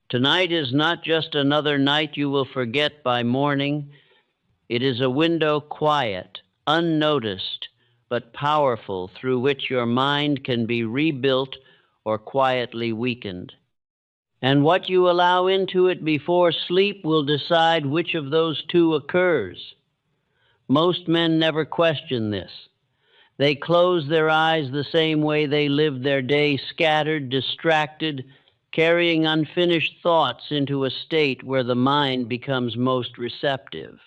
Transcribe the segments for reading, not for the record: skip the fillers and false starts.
Tonight is not just another night you will forget by morning. It is a window quiet, unnoticed, but powerful through which your mind can be rebuilt or quietly weakened. And what you allow into it before sleep will decide which of those two occurs. Most men never question this. They close their eyes the same way they live their day, scattered, distracted, carrying unfinished thoughts into a state where the mind becomes most receptive.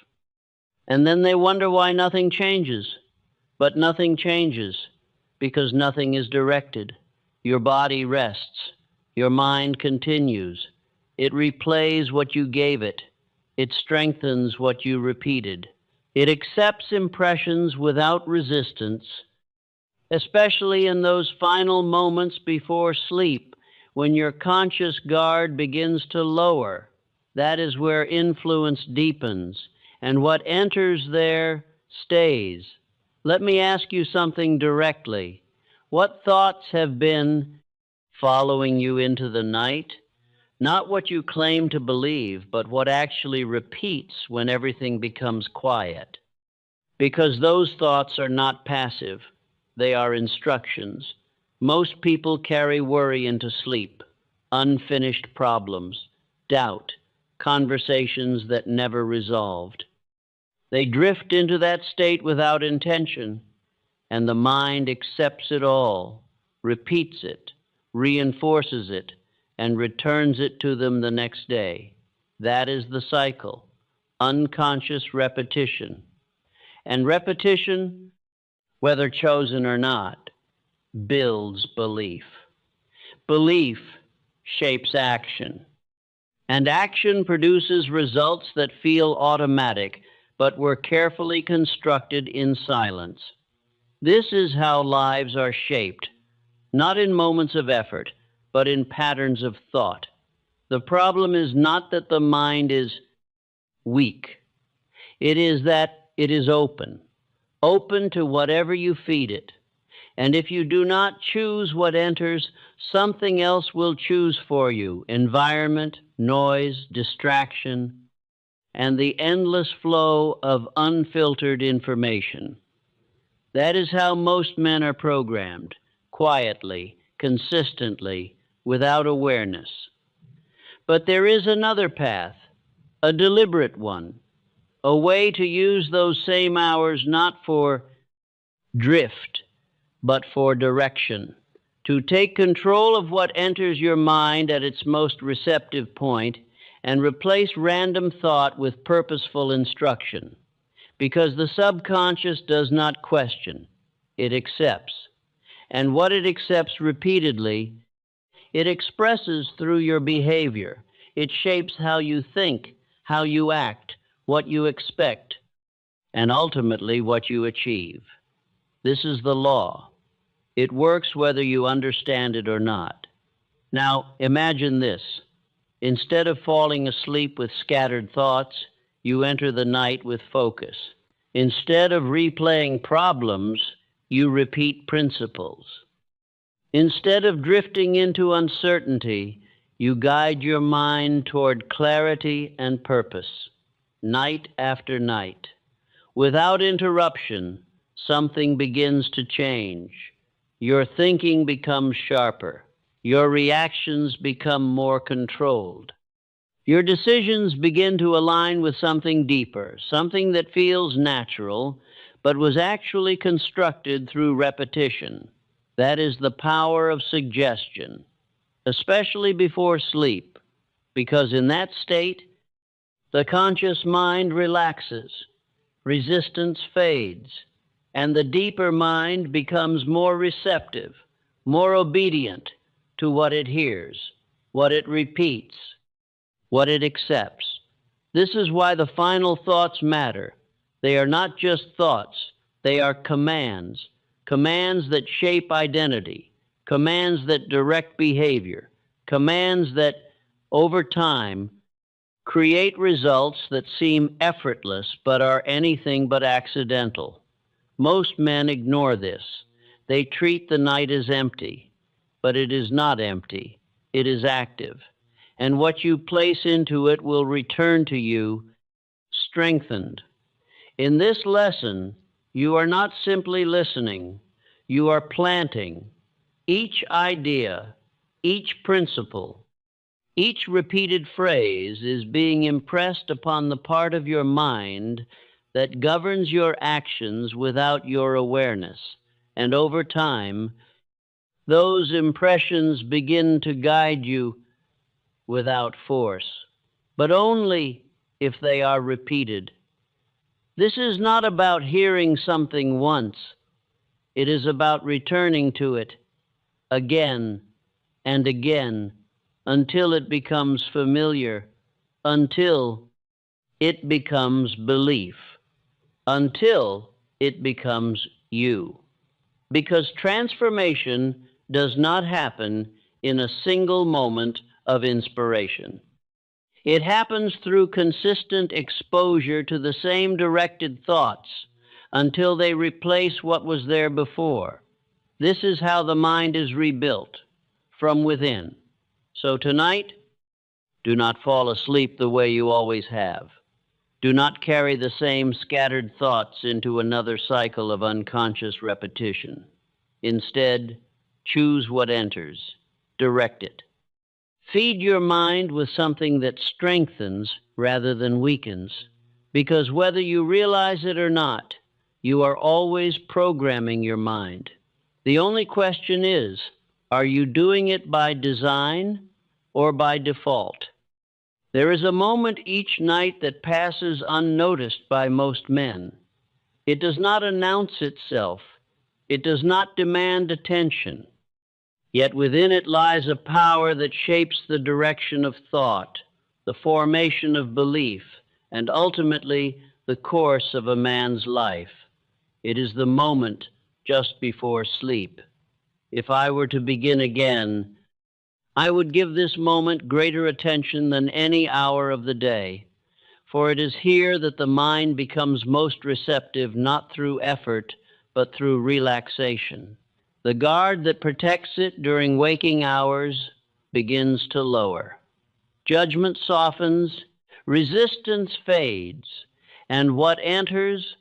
And then they wonder why nothing changes. But nothing changes because nothing is directed. Your body rests. Your mind continues. It replays what you gave it. It strengthens what you repeated. It accepts impressions without resistance, especially in those final moments before sleep when your conscious guard begins to lower. That is where influence deepens, and what enters there stays. Let me ask you something directly. What thoughts have been following you into the night? Not what you claim to believe, but what actually repeats when everything becomes quiet. Because those thoughts are not passive, they are instructions. Most people carry worry into sleep, unfinished problems, doubt, conversations that never resolved. They drift into that state without intention, and the mind accepts it all, repeats it, reinforces it, and returns it to them the next day. That is the cycle, unconscious repetition. And repetition, whether chosen or not, builds belief. Belief shapes action, and action produces results that feel automatic, but were carefully constructed in silence. This is how lives are shaped, not in moments of effort, but in patterns of thought. The problem is not that the mind is weak. It is that it is open to whatever you feed it. And if you do not choose what enters, something else will choose for you: environment, noise, distraction, and the endless flow of unfiltered information. That is how most men are programmed, quietly, consistently, without awareness. But there is another path, a deliberate one, a way to use those same hours not for drift, but for direction, to take control of what enters your mind at its most receptive point and replace random thought with purposeful instruction. Because the subconscious does not question, it accepts. And what it accepts repeatedly, it expresses through your behavior. It shapes how you think, how you act, what you expect, and ultimately what you achieve. This is the law. It works whether you understand it or not. Now, imagine this. Instead of falling asleep with scattered thoughts, you enter the night with focus. Instead of replaying problems, you repeat principles. Instead of drifting into uncertainty, you guide your mind toward clarity and purpose, night after night. Without interruption, something begins to change. Your thinking becomes sharper. Your reactions become more controlled. Your decisions begin to align with something deeper, something that feels natural, but was actually constructed through repetition. That is the power of suggestion, especially before sleep, because in that state, the conscious mind relaxes, resistance fades, and the deeper mind becomes more receptive, more obedient to what it hears, what it repeats, what it accepts. This is why the final thoughts matter. They are not just thoughts, they are commands, commands that shape identity, commands that direct behavior, commands that, over time, create results that seem effortless but are anything but accidental. Most men ignore this. They treat the night as empty, but it is not empty. It is active. and what you place into it will return to you strengthened. In this lesson, you are not simply listening, you are planting. Each idea, each principle, each repeated phrase is being impressed upon the part of your mind that governs your actions without your awareness. And over time, those impressions begin to guide you without force, but only if they are repeated. This is not about hearing something once. It is about returning to it again and again until it becomes familiar, until it becomes belief, until it becomes you. Because transformation does not happen in a single moment of inspiration. It happens through consistent exposure to the same directed thoughts until they replace what was there before. This is how the mind is rebuilt from within. So tonight, do not fall asleep the way you always have. Do not carry the same scattered thoughts into another cycle of unconscious repetition. Instead, choose what enters, direct it. Feed your mind with something that strengthens rather than weakens, because whether you realize it or not, you are always programming your mind. The only question is, are you doing it by design or by default? There is a moment each night that passes unnoticed by most men. It does not announce itself. It does not demand attention. Yet within it lies a power that shapes the direction of thought, the formation of belief, and ultimately the course of a man's life. It is the moment just before sleep. If I were to begin again, I would give this moment greater attention than any hour of the day, for it is here that the mind becomes most receptive, not through effort, but through relaxation. The guard that protects it during waking hours begins to lower. Judgment softens, resistance fades, and what enters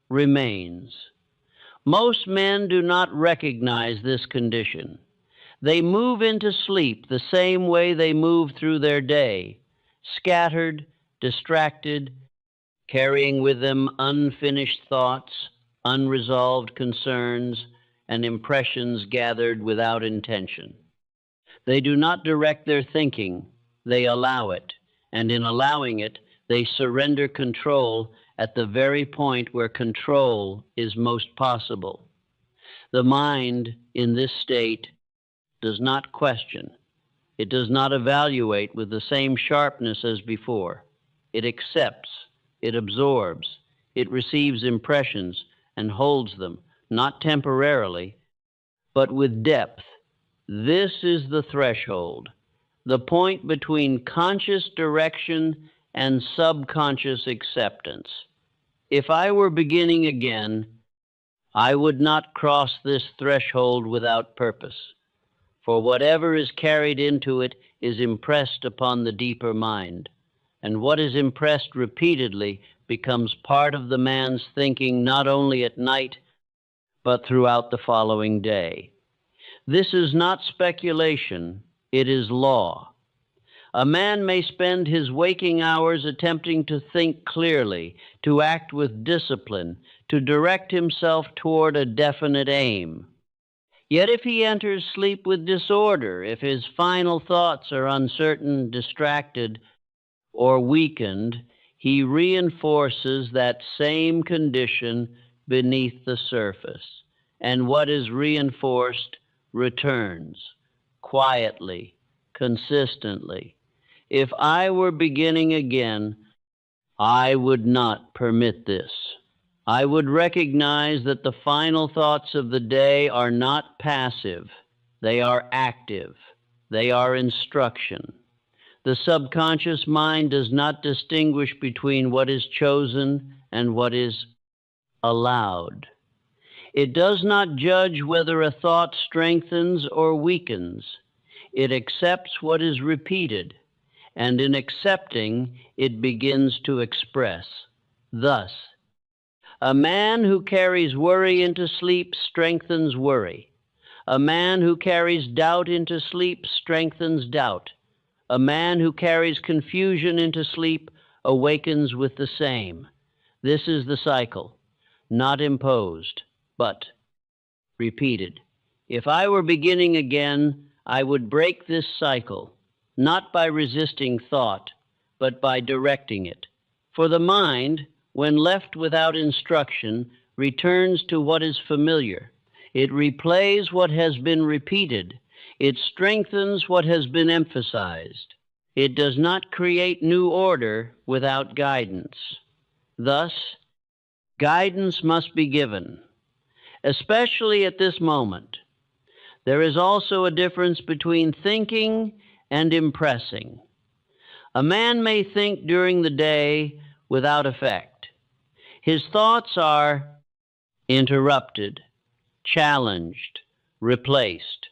remains. Most men do not recognize this condition. They move into sleep the same way they move through their day, scattered, distracted, carrying with them unfinished thoughts, unresolved concerns, and impressions gathered without intention. They do not direct their thinking, they allow it, and in allowing it, they surrender control at the very point where control is most possible. The mind, in this state, does not question. It does not evaluate with the same sharpness as before. It accepts, it absorbs, it receives impressions and holds them, not temporarily, but with depth. This is the threshold, the point between conscious direction and subconscious acceptance. If I were beginning again, I would not cross this threshold without purpose, for whatever is carried into it is impressed upon the deeper mind, and what is impressed repeatedly becomes part of the man's thinking not only at night, but throughout the following day. This is not speculation, it is law. A man may spend his waking hours attempting to think clearly, to act with discipline, to direct himself toward a definite aim. Yet if he enters sleep with disorder, if his final thoughts are uncertain, distracted, or weakened, he reinforces that same condition beneath the surface. And what is reinforced returns, quietly, consistently. If I were beginning again, I would not permit this. I would recognize that the final thoughts of the day are not passive. They are active. They are instruction. The subconscious mind does not distinguish between what is chosen and what is allowed. It does not judge whether a thought strengthens or weakens. It accepts what is repeated. and in accepting, it begins to express. Thus, a man who carries worry into sleep strengthens worry. A man who carries doubt into sleep strengthens doubt. A man who carries confusion into sleep awakens with the same. This is the cycle, not imposed, but repeated. If I were beginning again, I would break this cycle, not by resisting thought, but by directing it. For the mind, when left without instruction, returns to what is familiar. It replays what has been repeated. It strengthens what has been emphasized. It does not create new order without guidance. Thus, guidance must be given, especially at this moment. There is also a difference between thinking and impressing. A man may think during the day without effect. His thoughts are interrupted, challenged, replaced.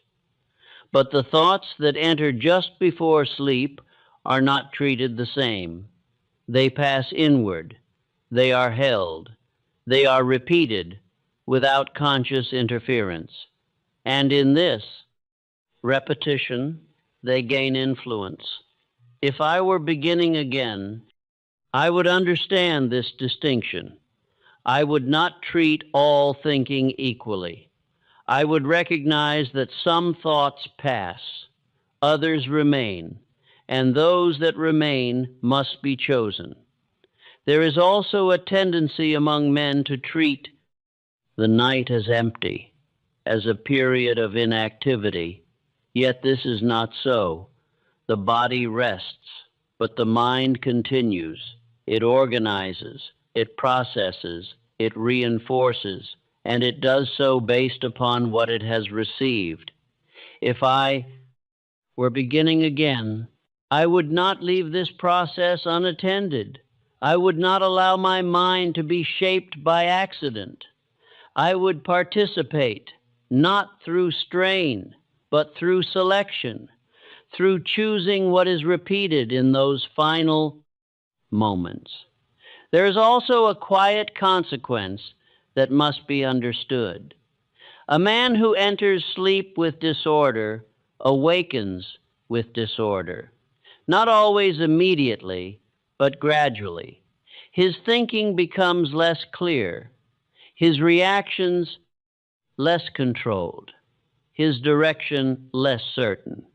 But the thoughts that enter just before sleep are not treated the same. They pass inward. They are held. They are repeated without conscious interference. And in this repetition, they gain influence. If I were beginning again, I would understand this distinction. I would not treat all thinking equally. I would recognize that some thoughts pass, others remain, and those that remain must be chosen. There is also a tendency among men to treat the night as empty, as a period of inactivity. Yet this is not so. The body rests, but the mind continues. It organizes, it processes, it reinforces, and it does so based upon what it has received. If I were beginning again, I would not leave this process unattended. I would not allow my mind to be shaped by accident. I would participate, not through strain, but through selection, through choosing what is repeated in those final moments. There is also a quiet consequence that must be understood. A man who enters sleep with disorder awakens with disorder, not always immediately, but gradually. His thinking becomes less clear, his reactions less controlled, his direction less certain.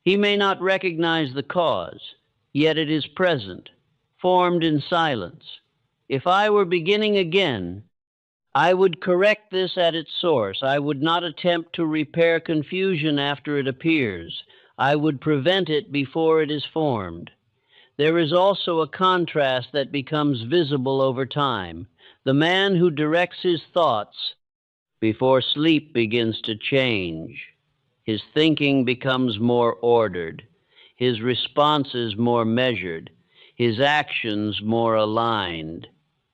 He may not recognize the cause, yet it is present, formed in silence. If I were beginning again, I would correct this at its source. I would not attempt to repair confusion after it appears. I would prevent it before it is formed. There is also a contrast that becomes visible over time. The man who directs his thoughts before sleep begins to change. His thinking becomes more ordered, his responses more measured, his actions more aligned.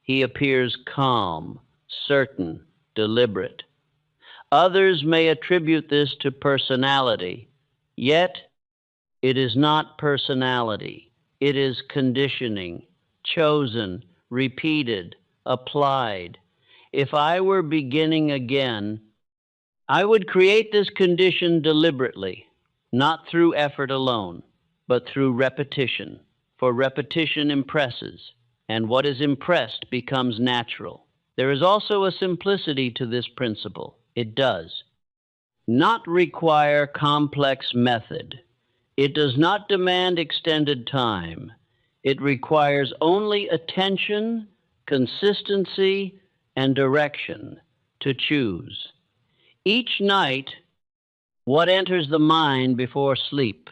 He appears calm, certain, deliberate. Others may attribute this to personality, yet it is not personality. It is conditioning, chosen, repeated, applied. If I were beginning again, I would create this condition deliberately, not through effort alone, but through repetition. For repetition impresses, and what is impressed becomes natural. There is also a simplicity to this principle. It does not require complex method. It does not demand extended time. It requires only attention, consistency, and direction to choose. Each night, what enters the mind before sleep,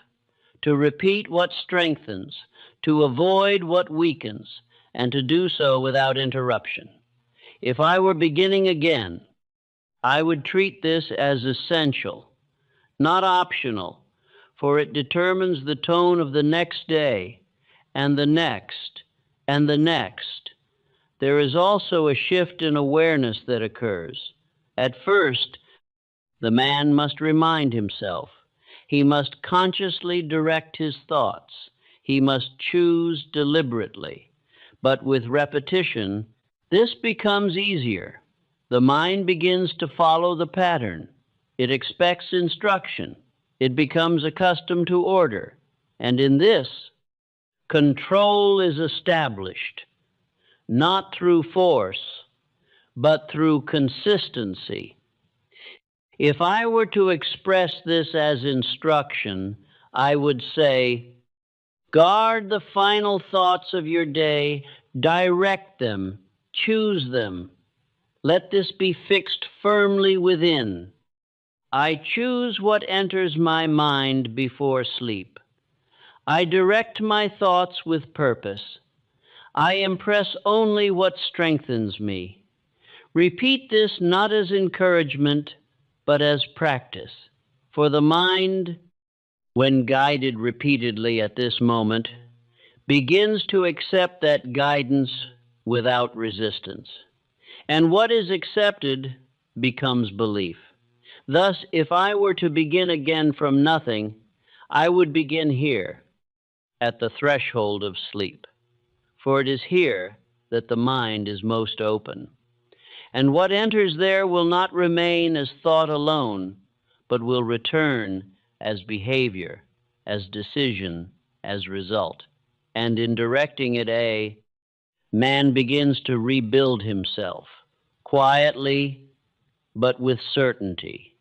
to repeat what strengthens, to avoid what weakens, and to do so without interruption. If I were beginning again, I would treat this as essential, not optional, for it determines the tone of the next day, and the next, and the next. There is also a shift in awareness that occurs. At first, the man must remind himself. He must consciously direct his thoughts. He must choose deliberately. But with repetition, this becomes easier. The mind begins to follow the pattern. It expects instruction. It becomes accustomed to order. And in this, control is established, not through force, but through consistency. If I were to express this as instruction, I would say, guard the final thoughts of your day, direct them, choose them. Let this be fixed firmly within. I choose what enters my mind before sleep. I direct my thoughts with purpose. I impress only what strengthens me. Repeat this not as encouragement, but as practice. For the mind, when guided repeatedly at this moment, begins to accept that guidance without resistance. And what is accepted becomes belief. Thus, if I were to begin again from nothing, I would begin here, at the threshold of sleep. For it is here that the mind is most open. And what enters there will not remain as thought alone, but will return as behavior, as decision, as result. And in directing it, man begins to rebuild himself, quietly, but with certainty.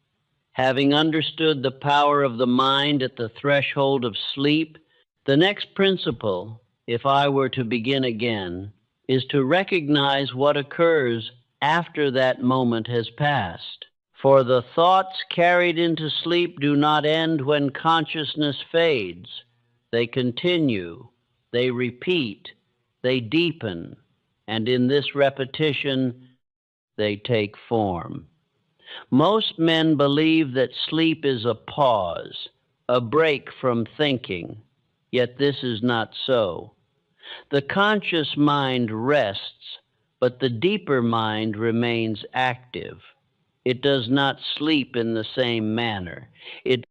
Having understood the power of the mind at the threshold of sleep, the next principle, if I were to begin again, is to recognize what occurs after that moment has passed. For the thoughts carried into sleep do not end when consciousness fades. They continue, they repeat, they deepen, and in this repetition, they take form. Most men believe that sleep is a pause, a break from thinking, yet this is not so. The conscious mind rests, but the deeper mind remains active. It does not sleep in the same manner. It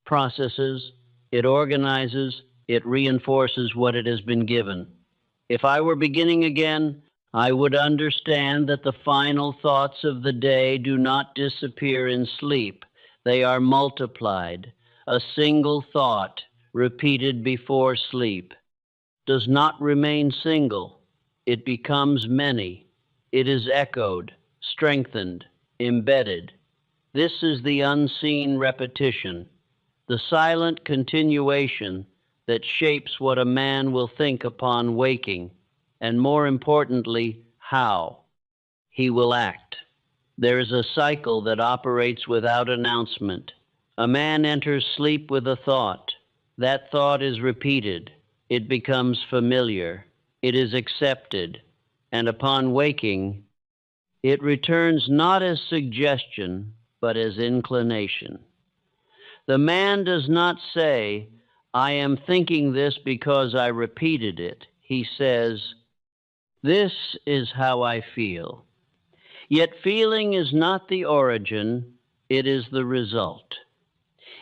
processes, it organizes, it reinforces what it has been given. If I were beginning again, I would understand that the final thoughts of the day do not disappear in sleep. They are multiplied. A single thought, repeated before sleep, does not remain single. It becomes many. It is echoed, strengthened, embedded. This is the unseen repetition, the silent continuation that shapes what a man will think upon waking, and more importantly, how he will act. There is a cycle that operates without announcement. A man enters sleep with a thought. That thought is repeated. It becomes familiar. It is accepted. And upon waking, it returns not as suggestion, but as inclination. The man does not say, I am thinking this because I repeated it. He says, this is how I feel. Yet feeling is not the origin, it is the result.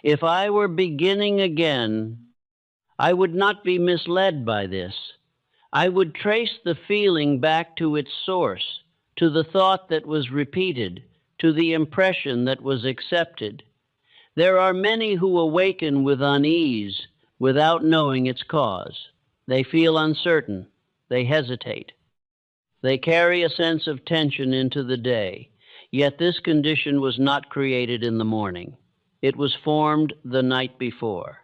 If I were beginning again, I would not be misled by this. I would trace the feeling back to its source, to the thought that was repeated, to the impression that was accepted. There are many who awaken with unease without knowing its cause. They feel uncertain. They hesitate. They carry a sense of tension into the day. Yet this condition was not created in the morning. It was formed the night before,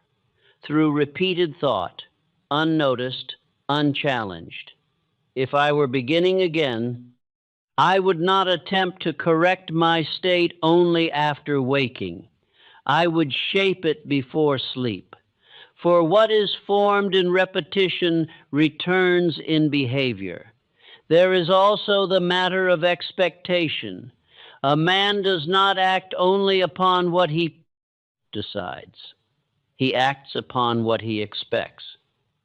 through repeated thought, unnoticed, unchallenged. If I were beginning again, I would not attempt to correct my state only after waking. I would shape it before sleep. For what is formed in repetition returns in behavior. There is also the matter of expectation. A man does not act only upon what he decides. He acts upon what he expects.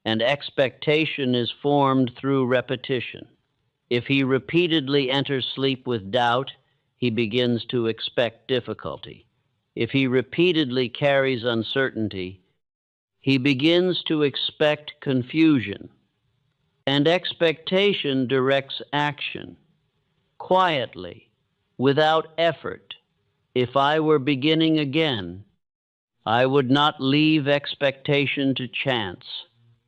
And expectation is formed through repetition. If he repeatedly enters sleep with doubt, he begins to expect difficulty. If he repeatedly carries uncertainty, He begins to expect confusion, and expectation directs action. Quietly, without effort, if I were beginning again, I would not leave expectation to chance.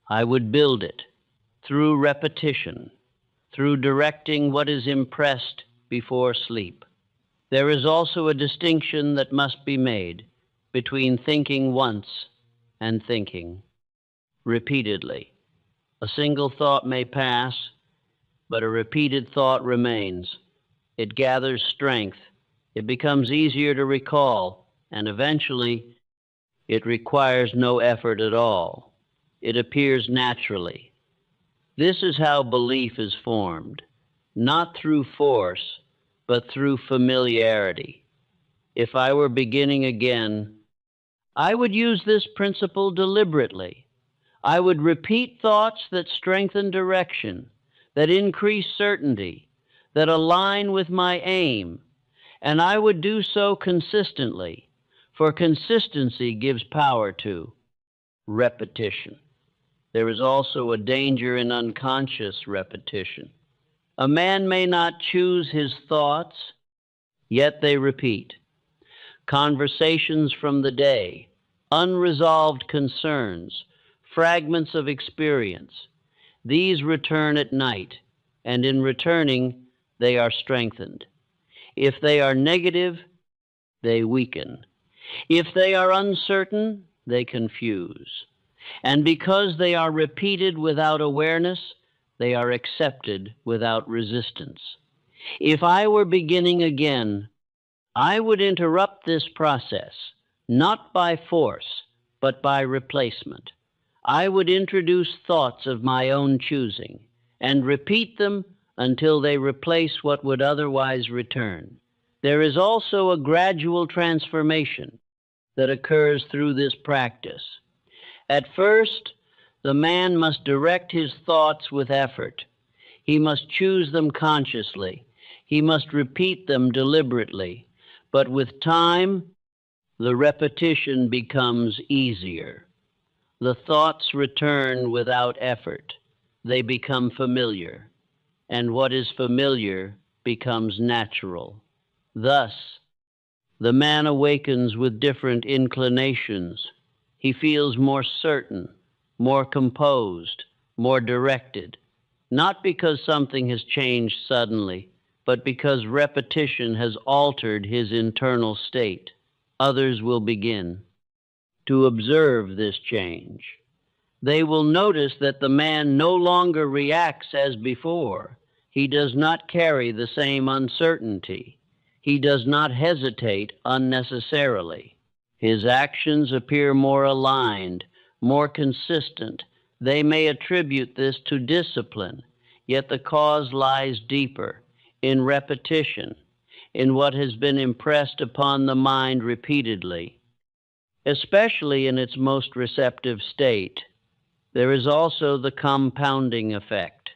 I would build it through repetition, through directing what is impressed before sleep. There is also a distinction that must be made between thinking once and thinking repeatedly. A single thought may pass, but a repeated thought remains. It gathers strength. It becomes easier to recall, and eventually it requires no effort at all. It appears naturally. This is how belief is formed, not through force, but through familiarity. If I were beginning again, I would use this principle deliberately. I would repeat thoughts that strengthen direction, that increase certainty, that align with my aim, and I would do so consistently, for consistency gives power to repetition. There is also a danger in unconscious repetition. A man may not choose his thoughts, yet they repeat. Conversations from the day, unresolved concerns, fragments of experience, these return at night, and in returning, they are strengthened. If they are negative, they weaken. If they are uncertain, they confuse. And because they are repeated without awareness, they are accepted without resistance. If I were beginning again, I would interrupt this process, not by force, but by replacement. I would introduce thoughts of my own choosing and repeat them until they replace what would otherwise return. There is also a gradual transformation that occurs through this practice. At first, the man must direct his thoughts with effort. He must choose them consciously. He must repeat them deliberately. But with time, the repetition becomes easier. The thoughts return without effort. They become familiar, and what is familiar becomes natural. Thus, the man awakens with different inclinations. He feels more certain, more composed, more directed, not because something has changed suddenly, but because repetition has altered his internal state. Others will begin to observe this change. They will notice that the man no longer reacts as before. He does not carry the same uncertainty. He does not hesitate unnecessarily. His actions appear more aligned, more consistent. They may attribute this to discipline, yet the cause lies deeper, in repetition, in what has been impressed upon the mind repeatedly, especially in its most receptive state. There is also the compounding effect.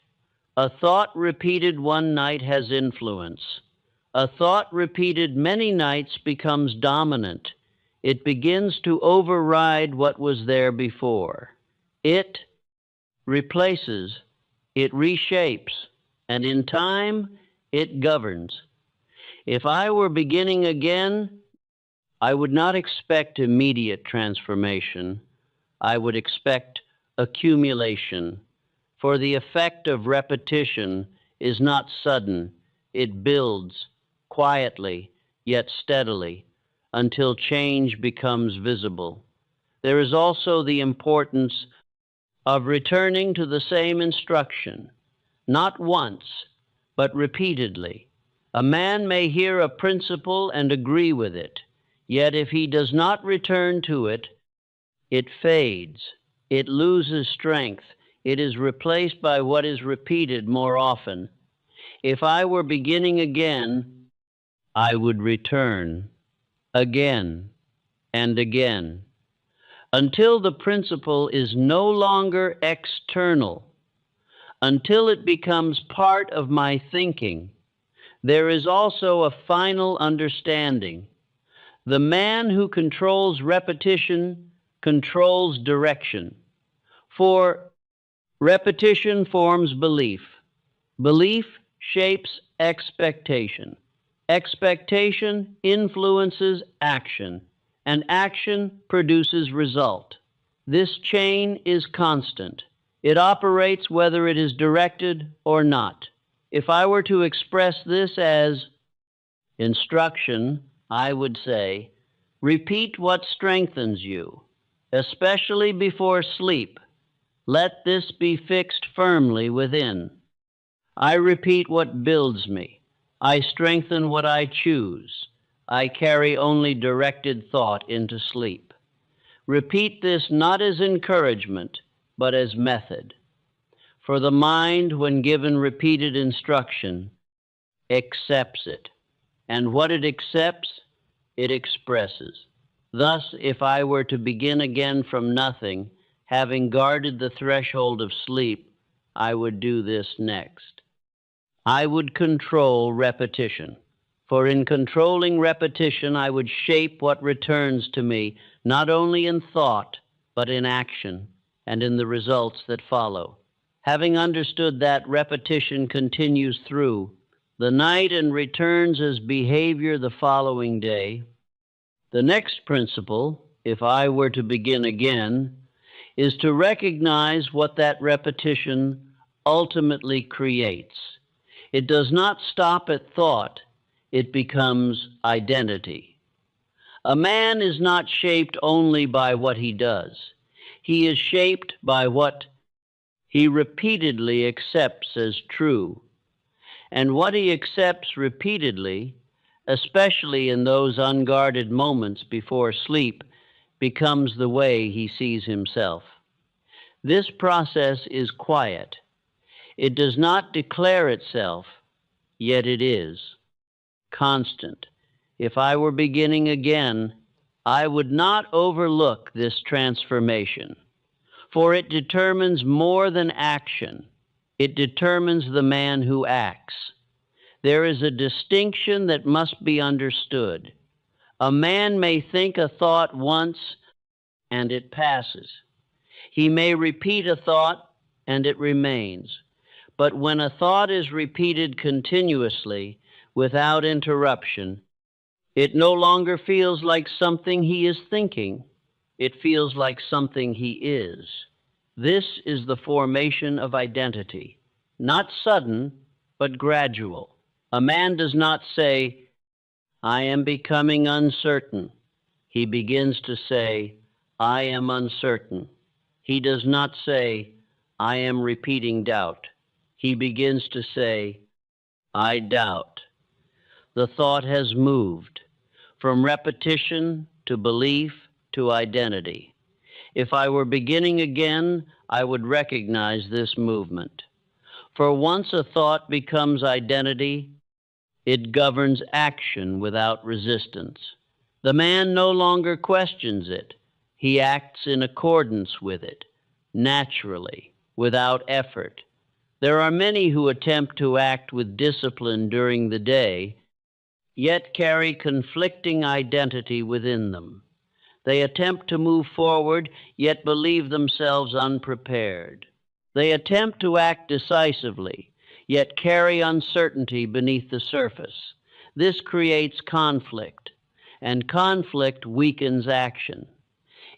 A thought repeated one night has influence. A thought repeated many nights becomes dominant. It begins to override what was there before. It replaces, it reshapes, and in time, it governs. If I were beginning again, I would not expect immediate transformation. I would expect accumulation, for the effect of repetition is not sudden. It builds quietly, yet steadily, until change becomes visible. There is also the importance of returning to the same instruction, not once, but repeatedly. A man may hear a principle and agree with it, yet if he does not return to it, it fades, it loses strength, it is replaced by what is repeated more often. If I were beginning again, I would return again and again until the principle is no longer external, until it becomes part of my thinking. There is also a final understanding. The man who controls repetition controls direction. For repetition forms belief. Belief shapes expectation. Expectation influences action, and action produces result. This chain is constant. It operates whether it is directed or not. If I were to express this as instruction, I would say, repeat what strengthens you, especially before sleep. Let this be fixed firmly within. I repeat what builds me. I strengthen what I choose. I carry only directed thought into sleep. Repeat this not as encouragement, but as method. For the mind, when given repeated instruction, accepts it. And what it accepts, it expresses. Thus, if I were to begin again from nothing, having guarded the threshold of sleep, I would do this next. I would control repetition. For in controlling repetition, I would shape what returns to me, not only in thought, but in action, and in the results that follow. Having understood that repetition continues through the night and returns as behavior the following day, the next principle, if I were to begin again, is to recognize what that repetition ultimately creates. It does not stop at thought, it becomes identity. A man is not shaped only by what he does. He is shaped by what he repeatedly accepts as true. And what he accepts repeatedly, especially in those unguarded moments before sleep, becomes the way he sees himself. This process is quiet. It does not declare itself, yet it is constant. If I were beginning again, I would not overlook this transformation, for it determines more than action. It determines the man who acts. There is a distinction that must be understood. A man may think a thought once and it passes. He may repeat a thought and it remains. But when a thought is repeated continuously, without interruption, it no longer feels like something he is thinking. It feels like something he is. This is the formation of identity, not sudden, but gradual. A man does not say, I am becoming uncertain. He begins to say, I am uncertain. He does not say, I am repeating doubt. He begins to say, I doubt. The thought has moved from repetition to belief to identity. If I were beginning again, I would recognize this movement. For once a thought becomes identity, it governs action without resistance. The man no longer questions it. He acts in accordance with it, naturally, without effort. There are many who attempt to act with discipline during the day, yet carry conflicting identity within them. They attempt to move forward, yet believe themselves unprepared. They attempt to act decisively, yet carry uncertainty beneath the surface. This creates conflict, and conflict weakens action.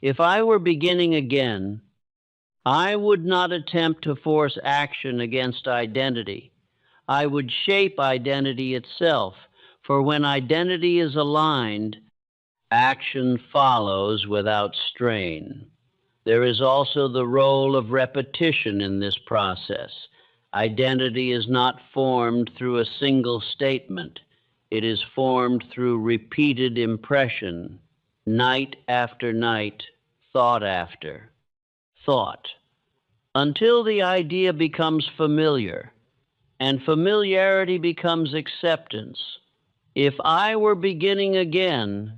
If I were beginning again, I would not attempt to force action against identity. I would shape identity itself, for when identity is aligned, action follows without strain. There is also the role of repetition in this process. Identity is not formed through a single statement. It is formed through repeated impression, night after night, thought after thought, until the idea becomes familiar, and familiarity becomes acceptance. If I were beginning again,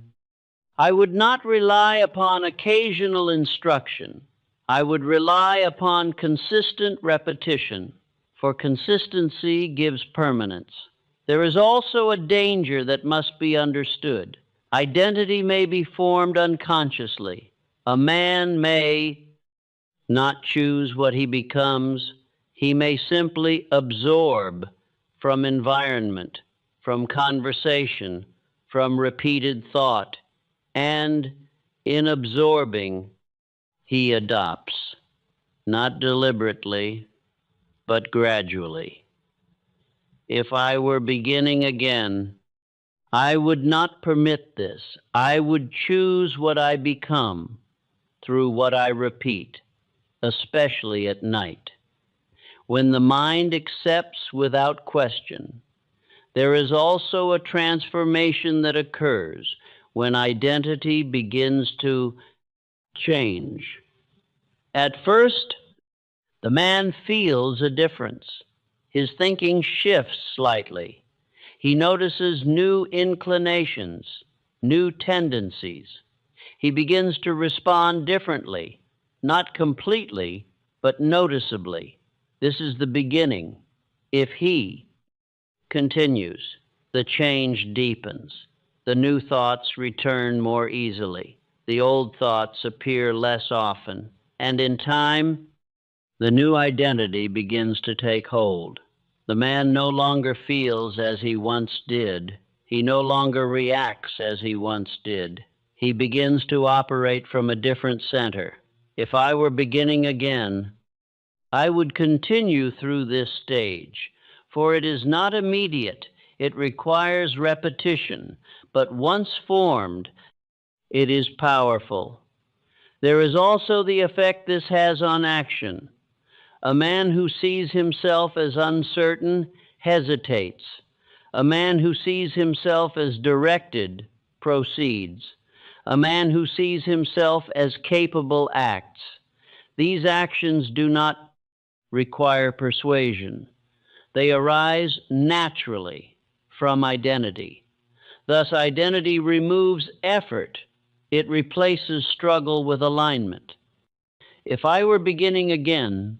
I would not rely upon occasional instruction. I would rely upon consistent repetition, for consistency gives permanence. There is also a danger that must be understood. Identity may be formed unconsciously. A man may not choose what he becomes. He may simply absorb from environment, from conversation, from repeated thought, and in absorbing, he adopts, not deliberately, but gradually. If I were beginning again, I would not permit this. I would choose what I become through what I repeat, especially at night. When the mind accepts without question, there is also a transformation that occurs when identity begins to change. At first, the man feels a difference. His thinking shifts slightly. He notices new inclinations, new tendencies. He begins to respond differently, not completely, but noticeably. This is the beginning. If he continues, the change deepens. The new thoughts return more easily. The old thoughts appear less often. And in time, the new identity begins to take hold. The man no longer feels as he once did. He no longer reacts as he once did. He begins to operate from a different center. If I were beginning again, I would continue through this stage, for it is not immediate. It requires repetition, but once formed, it is powerful. There is also the effect this has on action. A man who sees himself as uncertain hesitates. A man who sees himself as directed proceeds. A man who sees himself as capable acts. These actions do not require persuasion. They arise naturally from identity. Thus, identity removes effort. It replaces struggle with alignment. If I were beginning again,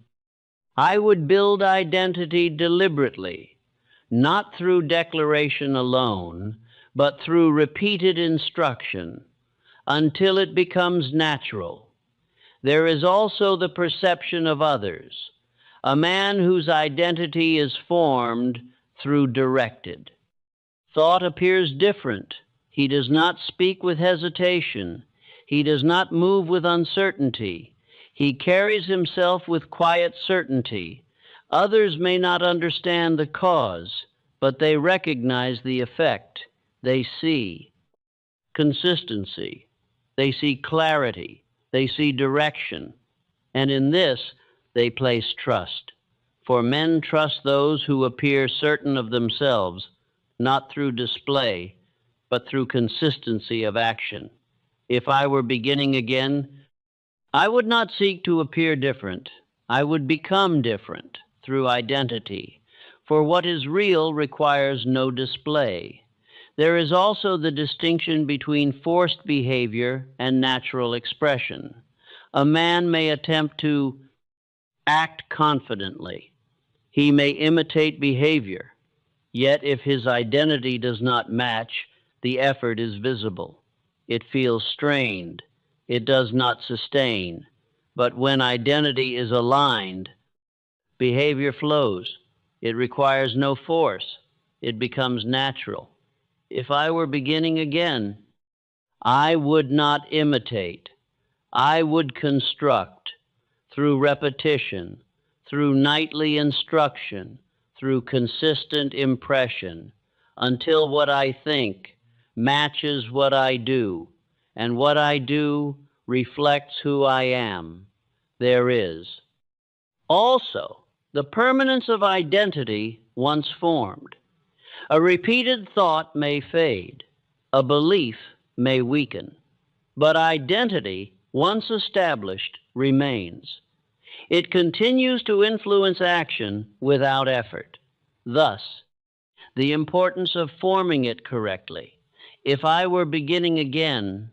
I would build identity deliberately, not through declaration alone, but through repeated instruction, until it becomes natural. There is also the perception of others. A man whose identity is formed through directed. Thought appears different. He does not speak with hesitation. He does not move with uncertainty. He carries himself with quiet certainty. Others may not understand the cause, but they recognize the effect. They see consistency. They see clarity. They see direction. And in this, they place trust. For men trust those who appear certain of themselves, not through display, but through consistency of action. If I were beginning again, I would not seek to appear different. I would become different through identity. For what is real requires no display. There is also the distinction between forced behavior and natural expression. A man may attempt to act confidently. He may imitate behavior. Yet if his identity does not match, the effort is visible. It feels strained. It does not sustain. But when identity is aligned, behavior flows. It requires no force. It becomes natural. If I were beginning again, I would not imitate. I would construct through repetition, through nightly instruction, through consistent impression, until what I think matches what I do, and what I do reflects who I am. There is also the permanence of identity once formed. A repeated thought may fade, a belief may weaken, but identity, once established, remains. It continues to influence action without effort. Thus, the importance of forming it correctly. If I were beginning again,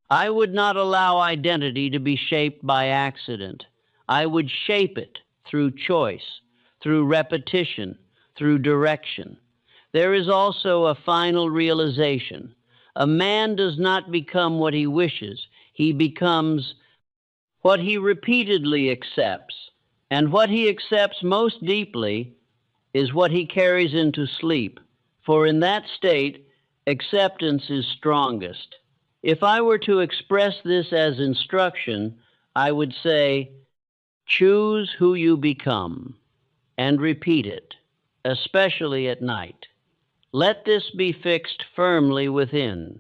I would not allow identity to be shaped by accident. I would shape it through choice, through repetition, through direction. There is also a final realization. A man does not become what he wishes. He becomes what he repeatedly accepts, and what he accepts most deeply is what he carries into sleep, for in that state, acceptance is strongest. If I were to express this as instruction, I would say, choose who you become and repeat it, especially at night. Let this be fixed firmly within.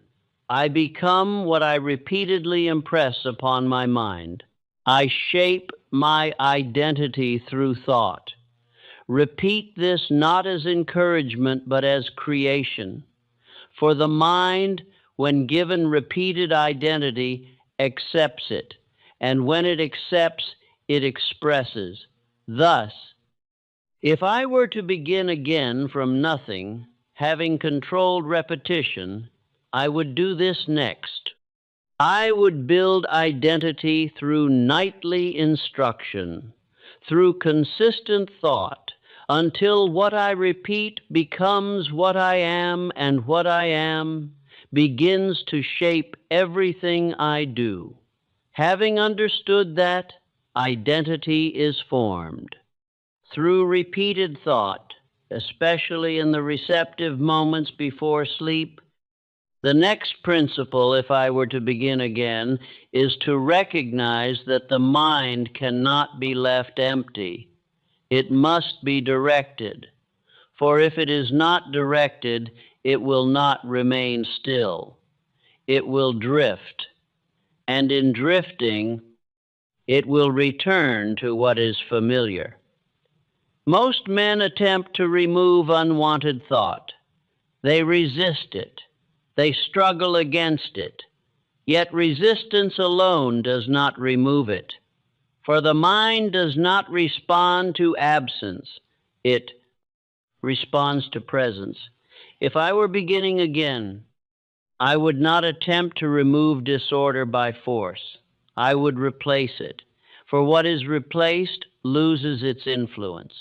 I become what I repeatedly impress upon my mind. I shape my identity through thought. Repeat this not as encouragement, but as creation. For the mind, when given repeated identity, accepts it, and when it accepts, it expresses. Thus, if I were to begin again from nothing, having controlled repetition, I would do this next. I would build identity through nightly instruction, through consistent thought, until what I repeat becomes what I am, and what I am begins to shape everything I do. Having understood that, identity is formed. Through repeated thought, especially in the receptive moments before sleep, the next principle, if I were to begin again, is to recognize that the mind cannot be left empty. It must be directed, for if it is not directed, it will not remain still. It will drift, and in drifting, it will return to what is familiar. Most men attempt to remove unwanted thought. They resist it. They struggle against it. Yet resistance alone does not remove it. For the mind does not respond to absence. It responds to presence. If I were beginning again, I would not attempt to remove disorder by force. I would replace it. For what is replaced loses its influence,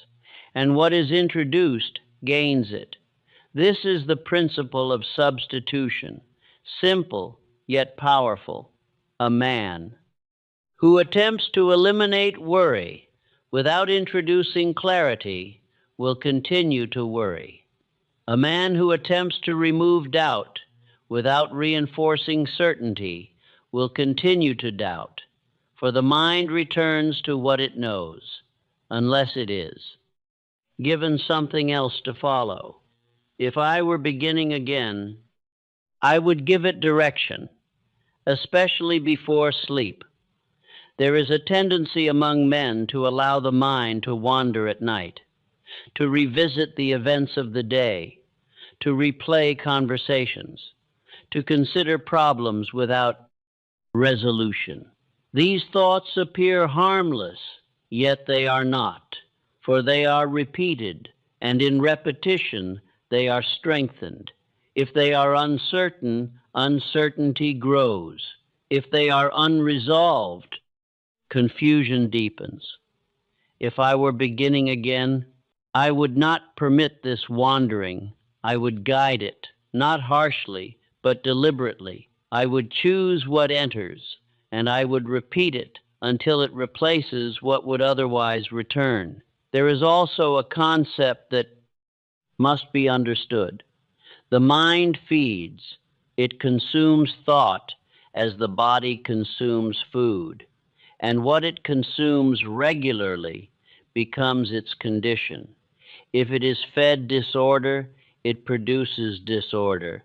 and what is introduced gains it. This is the principle of substitution, simple yet powerful. A man who attempts to eliminate worry without introducing clarity will continue to worry. A man who attempts to remove doubt without reinforcing certainty will continue to doubt, for the mind returns to what it knows, unless it is given something else to follow. If I were beginning again, I would give it direction, especially before sleep. There is a tendency among men to allow the mind to wander at night, to revisit the events of the day, to replay conversations, to consider problems without resolution. These thoughts appear harmless, yet they are not, for they are repeated, and in repetition they are strengthened. If they are uncertain, uncertainty grows. If they are unresolved, confusion deepens. If I were beginning again, I would not permit this wandering. I would guide it, not harshly, but deliberately. I would choose what enters, and I would repeat it until it replaces what would otherwise return. There is also a concept that must be understood. The mind feeds. It consumes thought as the body consumes food, and what it consumes regularly becomes its condition. If it is fed disorder, it produces disorder.